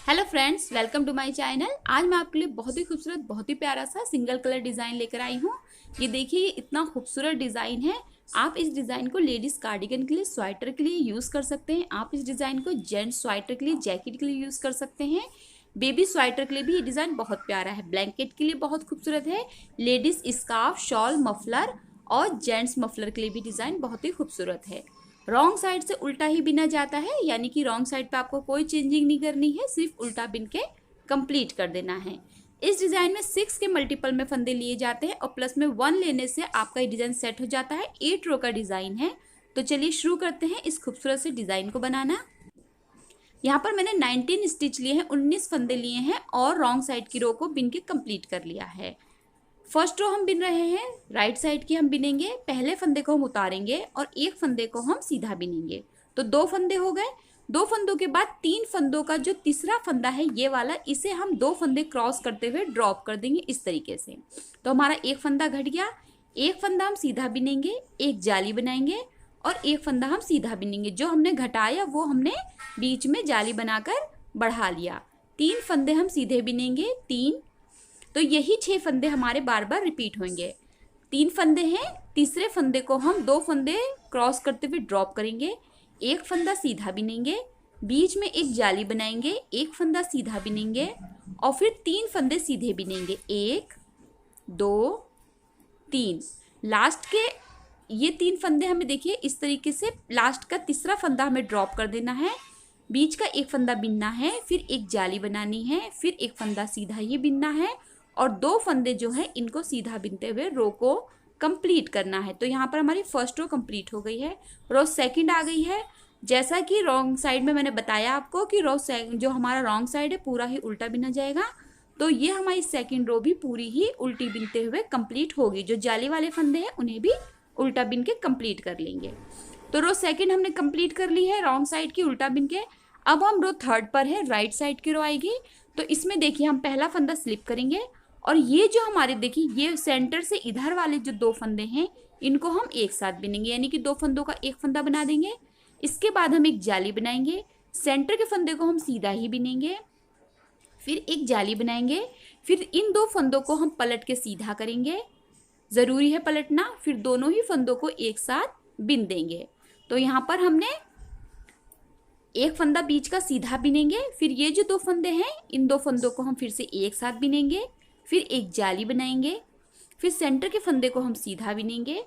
Hello friends, welcome to my channel. आज मैं आपके लिए बहुत ही खूबसूरत, बहुत ही प्यारा सा सिंगल कलर डिज़ाइन लेकर आई हूँ। ये देखिए, ये इतना खूबसूरत डिज़ाइन है। आप इस डिज़ाइन को लेडीज़ कार्डिगन के लिए, स्वेटर के लिए यूज़ कर सकते हैं। आप इस डिज़ाइन को जेंट्स स्वेटर के लिए, जैकेट के लिए यूज़ कर सकते हैं। बेबी स्वेटर के लिए भी ये डिज़ाइन बहुत प्यारा है। ब्लैंकेट के लिए बहुत खूबसूरत है। लेडीज़ स्कार्फ, शॉल, मफलर और जेंट्स मफलर के लिए भी डिज़ाइन बहुत ही खूबसूरत है। रॉन्ग साइड से उल्टा ही बिना जाता है, यानी कि रॉन्ग साइड पे आपको कोई चेंजिंग नहीं करनी है, सिर्फ उल्टा बिन के कंप्लीट कर देना है। इस डिज़ाइन में 6 के मल्टीपल में फंदे लिए जाते हैं और प्लस में 1 लेने से आपका ये डिज़ाइन सेट हो जाता है। 8 रो का डिज़ाइन है। तो चलिए शुरू करते हैं इस खूबसूरत से डिज़ाइन को बनाना। यहाँ पर मैंने 19 स्टिच लिए हैं, 19 फंदे लिए हैं और रॉन्ग साइड की रो को बिन के कंप्लीट कर लिया है। फर्स्ट रो हम बिन रहे हैं, राइट साइड की हम बिनेंगे। पहले फंदे को हम उतारेंगे और एक फंदे को हम सीधा बिनेंगे। तो 2 फंदे हो गए। 2 फंदों के बाद 3 फंदों का जो तीसरा फंदा है ये वाला, इसे हम 2 फंदे क्रॉस करते हुए ड्रॉप कर देंगे इस तरीके से। तो हमारा एक फंदा घट गया। एक फंदा हम सीधा बिनेंगे, एक जाली बनाएंगे और एक फंदा हम सीधा बिनेंगे। जो हमने घटाया वो हमने बीच में जाली बनाकर बढ़ा लिया। 3 फंदे हम सीधे बिनेंगे, 3। तो यही 6 फंदे हमारे बार बार रिपीट होंगे। 3 फंदे हैं, तीसरे फंदे को हम 2 फंदे क्रॉस करते हुए ड्रॉप करेंगे। एक फंदा सीधा बिनेंगे, बीच में एक जाली बनाएंगे, एक फंदा सीधा बिनेंगे और फिर 3 फंदे सीधे बिनेंगे। 1 2 3। लास्ट के ये 3 फंदे हमें देखिए इस तरीके से, लास्ट का तीसरा फंदा हमें ड्रॉप कर देना है। बीच का एक फंदा बिनना है, फिर एक जाली बनानी है, फिर एक फंदा सीधा ही बिनना है और 2 फंदे जो है इनको सीधा बिनते हुए रो को कंप्लीट करना है। तो यहाँ पर हमारी फर्स्ट रो कंप्लीट हो गई है। रो सेकंड आ गई है। जैसा कि रॉन्ग साइड में मैंने बताया आपको कि जो हमारा रॉन्ग साइड है पूरा ही उल्टा बिना जाएगा। तो ये हमारी सेकंड रो भी पूरी ही उल्टी बिनते हुए कंप्लीट होगी। जो जाली वाले फंदे हैं उन्हें भी उल्टा बिन के कंप्लीट कर लेंगे। तो रो सेकंड हमने कंप्लीट कर ली है रॉन्ग साइड की उल्टा बिन के। अब हम रो थर्ड पर है, राइट साइड की रो आएगी। तो इसमें देखिए हम पहला फंदा स्लिप करेंगे और ये जो हमारे देखिए ये सेंटर से इधर वाले जो 2 फंदे हैं इनको हम एक साथ बिनेंगे, यानी कि 2 फंदों का एक फंदा बना देंगे। इसके बाद हम एक जाली बनाएंगे, सेंटर के फंदे को हम सीधा ही बिनेंगे, फिर एक जाली बनाएंगे, फिर इन 2 फंदों को हम पलट के सीधा करेंगे। ज़रूरी है पलटना। फिर दोनों ही फंदों को एक साथ बिन देंगे। तो यहाँ पर हमने एक फंदा बीच का सीधा बिनेंगे, फिर ये जो 2 फंदे हैं इन 2 फंदों को हम फिर से एक साथ बिनेंगे, फिर एक जाली बनाएंगे, फिर सेंटर के फंदे को हम सीधा बिनेंगे,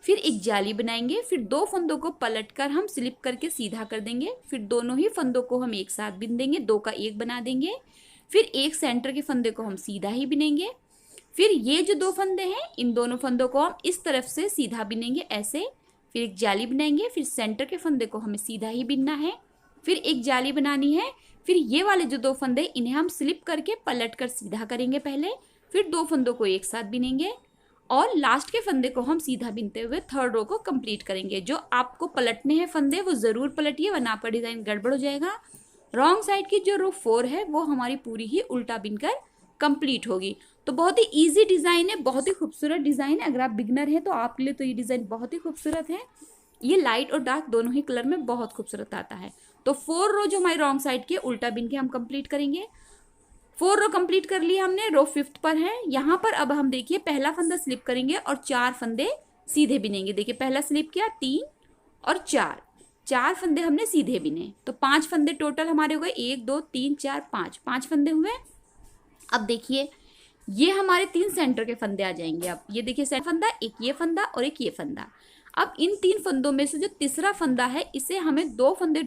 फिर एक जाली बनाएंगे, फिर 2 फंदों को पलटकर हम स्लिप करके सीधा कर देंगे, फिर दोनों ही फंदों को हम एक साथ बिन देंगे, 2 का 1 बना देंगे, फिर एक सेंटर के फंदे को हम सीधा ही बिनेंगे, फिर ये जो 2 फंदे हैं इन दोनों फंदों को हम इस तरफ से सीधा बिनेंगे ऐसे, फिर एक जाली बनाएंगे, फिर सेंटर के फंदे को हमें सीधा ही बिनना है, फिर एक जाली बनानी है, फिर ये वाले जो 2 फंदे इन्हें हम स्लिप करके पलट कर सीधा करेंगे पहले, फिर 2 फंदों को एक साथ बिनेंगे और लास्ट के फंदे को हम सीधा बिनते हुए थर्ड रो को कंप्लीट करेंगे। जो आपको पलटने हैं फंदे वो ज़रूर पलटिए, वरना आपका डिज़ाइन गड़बड़ हो जाएगा। रॉन्ग साइड की जो रो 4 है वो हमारी पूरी ही उल्टा बिनकर कंप्लीट होगी। तो बहुत ही ईजी डिज़ाइन है, बहुत ही खूबसूरत डिज़ाइन है। अगर आप बिगनर हैं तो आपके लिए तो ये डिज़ाइन बहुत ही खूबसूरत है। ये लाइट और डार्क दोनों ही कलर में बहुत खूबसूरत आता है। तो 4 रो जो हमारी रॉन्ग साइड की उल्टा बिन के हम कंप्लीट करेंगे। 4 रो कंप्लीट कर लिया हमने, रो 5th पर है। यहाँ पर अब हम देखिए पहला फंदा स्लिप करेंगे और 4 फंदे सीधे बिनेंगे। देखिए पहला स्लिप किया, 3 और 4 फंदे हमने सीधे बिने। तो 5 फंदे टोटल हमारे हो गए, 1 2 3 4 5 फंदे हुए। अब देखिए ये हमारे 3 सेंटर के फंदे आ जाएंगे। अब ये देखिए सेंटर फंदा, एक ये फंदा और एक ये फंदा। अब इन 3 फंदों में से जो तीसरा फंदा है इसे हमें 2 फंदे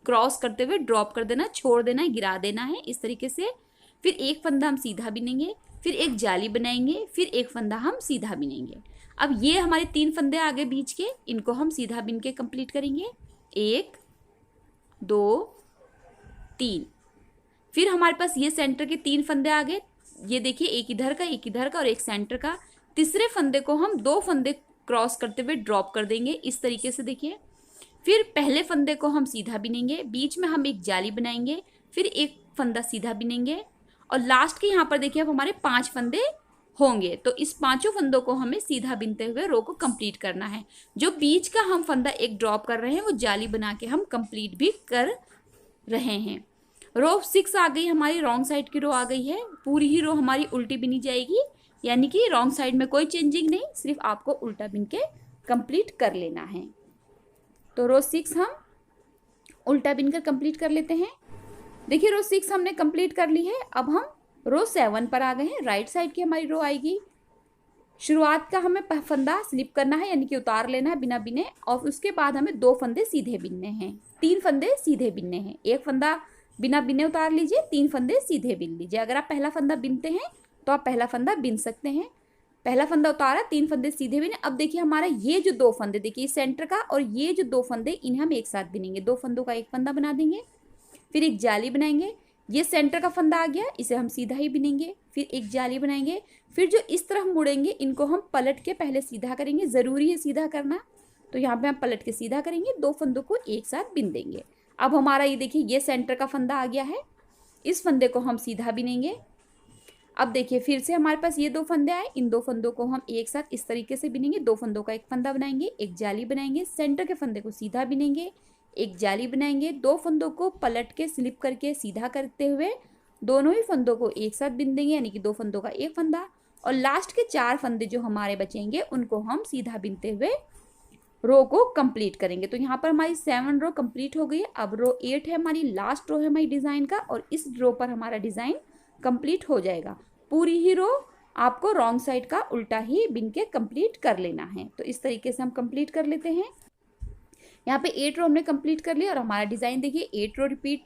क्रॉस करते हुए ड्रॉप कर देना, छोड़ देना है, गिरा देना है इस तरीके से। फिर एक फंदा हम सीधा बिनेंगे, फिर एक जाली बनाएंगे, फिर एक फंदा हम सीधा बिनेंगे। अब ये हमारे 3 फंदे आ गए बीच के, इनको हम सीधा बिन के कंप्लीट करेंगे। 1 2 3। फिर हमारे पास ये सेंटर के 3 फंदे आ गए। ये देखिए एक इधर का, एक इधर का और एक सेंटर का। तीसरे फंदे को हम 2 फंदे क्रॉस करते हुए ड्रॉप कर देंगे इस तरीके से देखिए। फिर पहले फंदे को हम सीधा बिनेंगे, बीच में हम एक जाली बनाएंगे, फिर एक फंदा सीधा बिनेंगे और लास्ट के यहाँ पर देखिए अब हमारे 5 फंदे होंगे। तो इस 5 फंदों को हमें सीधा बिनते हुए रो को कंप्लीट करना है। जो बीच का हम फंदा एक ड्रॉप कर रहे हैं वो जाली बना के हम कंप्लीट भी कर रहे हैं। रो 6 आ गई हमारी, रॉन्ग साइड की रो आ गई है, पूरी ही रो हमारी उल्टी बिनी जाएगी, यानी कि रॉन्ग साइड में कोई चेंजिंग नहीं, सिर्फ आपको उल्टा बिन के कंप्लीट कर लेना है। तो रो 6 हम उल्टा बिनकर कंप्लीट कर लेते हैं। देखिए रो 6 हमने कंप्लीट कर ली है। अब हम रो 7 पर आ गए हैं। राइट साइड की हमारी रो आएगी। शुरुआत का हमें फंदा स्लिप करना है, यानी कि उतार लेना है बिना बिने, और उसके बाद हमें 2 फंदे सीधे बिनने हैं, 3 फंदे सीधे बिनने हैं। एक फंदा बिना बिने उतार लीजिए, 3 फंदे सीधे बिन लीजिए। अगर आप पहला फंदा बिनते हैं तो आप पहला फंदा बिन सकते हैं। पहला फंदा उतारा, 3 फंदे सीधे बिने। अब देखिए हमारा ये जो 2 फंदे, देखिए सेंटर का और ये जो 2 फंदे, इन्हें हम एक साथ बिनेंगे। 2 फंदों का एक फंदा बना देंगे, फिर एक जाली बनाएंगे। ये सेंटर का फंदा आ गया, इसे हम सीधा ही बिनेंगे, फिर एक जाली बनाएंगे। फिर जो इस तरफ मुड़ेंगे इनको हम पलट के पहले सीधा करेंगे, ज़रूरी है सीधा करना, तो यहाँ पे हम पलट के सीधा करेंगे, 2 फंदों को एक साथ बिन देंगे। अब हमारा ये देखिए ये सेंटर का फंदा आ गया है, इस फंदे को हम सीधा बिनेंगे। अब देखिए फिर से हमारे पास ये 2 फंदे आए, इन 2 फंदों को हम एक साथ इस तरीके से बिनेंगे। 2 फंदों का एक फंदा बनाएंगे, एक जाली बनाएंगे, सेंटर के फंदे को सीधा बिनेंगे, एक जाली बनाएंगे, 2 फंदों को पलट के स्लिप करके सीधा करते हुए दोनों ही फंदों को एक साथ बिन देंगे, यानी कि 2 फंदों का एक फंदा। और लास्ट के 4 फंदे जो हमारे बचेंगे उनको हम सीधा बिनते हुए रो को कंप्लीट करेंगे। तो यहाँ पर हमारी 7 रो कंप्लीट हो गई। अब रो 8 है हमारी, लास्ट रो है हमारी डिज़ाइन का, और इस रो पर हमारा डिज़ाइन कंप्लीट हो जाएगा। पूरी ही रो आपको रॉन्ग साइड का उल्टा ही बिन के कंप्लीट कर लेना है। तो इस तरीके से हम कंप्लीट कर लेते हैं। यहाँ पे 8 रो हमने कंप्लीट कर लिया और हमारा डिज़ाइन देखिए 8 रो रिपीट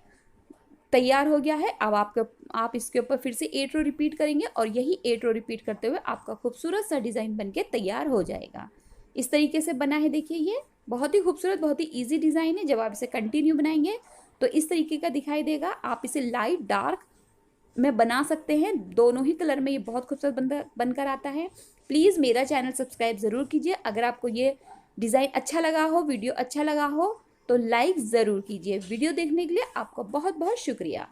तैयार हो गया है। अब आप इसके ऊपर फिर से 8 रो रिपीट करेंगे और यही 8 रो रिपीट करते हुए आपका खूबसूरत सा डिज़ाइन बनके तैयार हो जाएगा। इस तरीके से बना है। देखिए ये बहुत ही खूबसूरत, बहुत ही ईजी डिज़ाइन है। जब आप इसे कंटिन्यू बनाएंगे तो इस तरीके का दिखाई देगा। आप इसे लाइट डार्क में बना सकते हैं, दोनों ही कलर में ये बहुत खूबसूरत बनकर आता है। प्लीज़ मेरा चैनल सब्सक्राइब ज़रूर कीजिए। अगर आपको ये डिज़ाइन अच्छा लगा हो, वीडियो अच्छा लगा हो, तो लाइक ज़रूर कीजिए। वीडियो देखने के लिए आपका बहुत बहुत शुक्रिया।